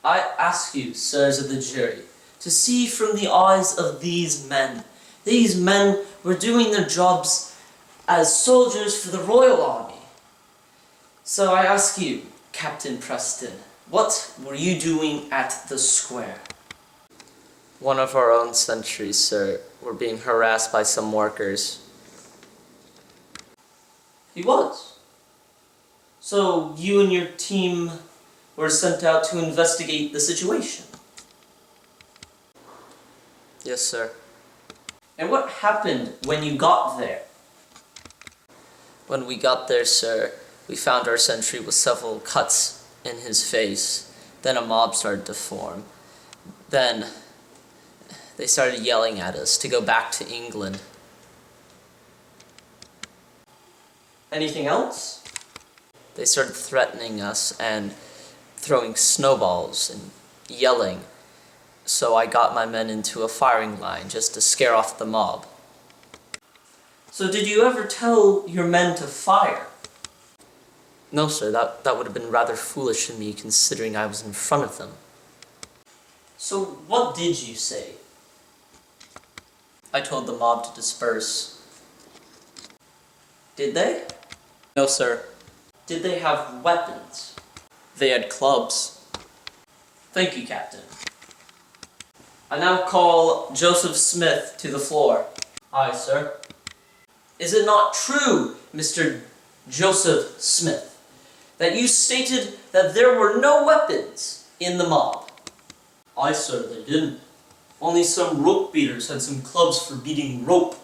I ask you, sirs of the jury, to see from the eyes of these men. These men were doing their jobs as soldiers for the Royal Army. So I ask you, Captain Preston, what were you doing at the square? One of our own sentries, sir, were being harassed by some workers. He was. So you and your team were sent out to investigate the situation? Yes, sir. And what happened when you got there? When we got there, sir, we found our sentry with several cuts in his face. Then a mob started to form. Then they started yelling at us to go back to England. Anything else? They started threatening us and throwing snowballs and yelling. So I got my men into a firing line just to scare off the mob. So did you ever tell your men to fire? No, sir, that would have been rather foolish of me considering I was in front of them. So what did you say? I told the mob to disperse. Did they? No, sir. Did they have weapons? They had clubs. Thank you, Captain. I now call Joseph Smith to the floor. Aye, sir. Is it not true, Mr. Joseph Smith, that you stated that there were no weapons in the mob? Aye, sir, they didn't. Only some rope beaters had some clubs for beating rope.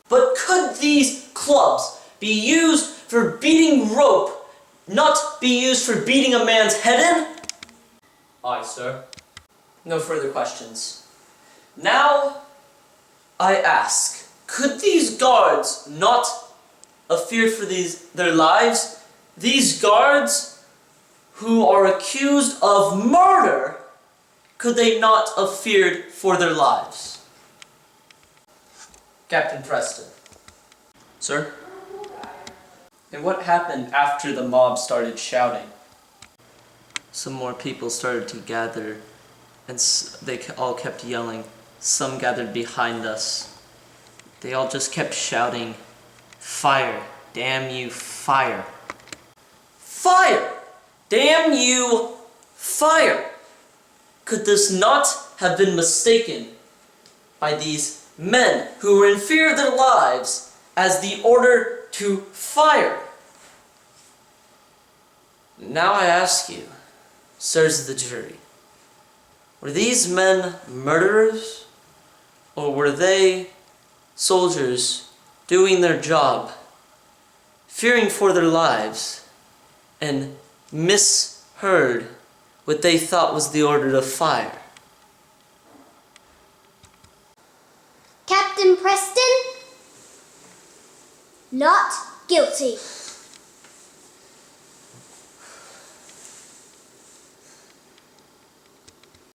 But could these clubs be used for beating rope, not be used for beating a man's head in? Aye, sir. No further questions. Now, I ask, could these guards not have feared for their lives? These guards who are accused of murder, could they not have feared for their lives? Captain Preston. Sir? And what happened after the mob started shouting? Some more people started to gather, and they all kept yelling. Some gathered behind us. They all just kept shouting, "Fire! Damn you, fire!" Fire! Damn you, fire! Could this not have been mistaken by these men who were in fear of their lives as the order to fire? Now I ask you, sirs of the jury, were these men murderers, or were they soldiers doing their job, fearing for their lives, and misheard what they thought was the order to fire? Captain Preston, not guilty.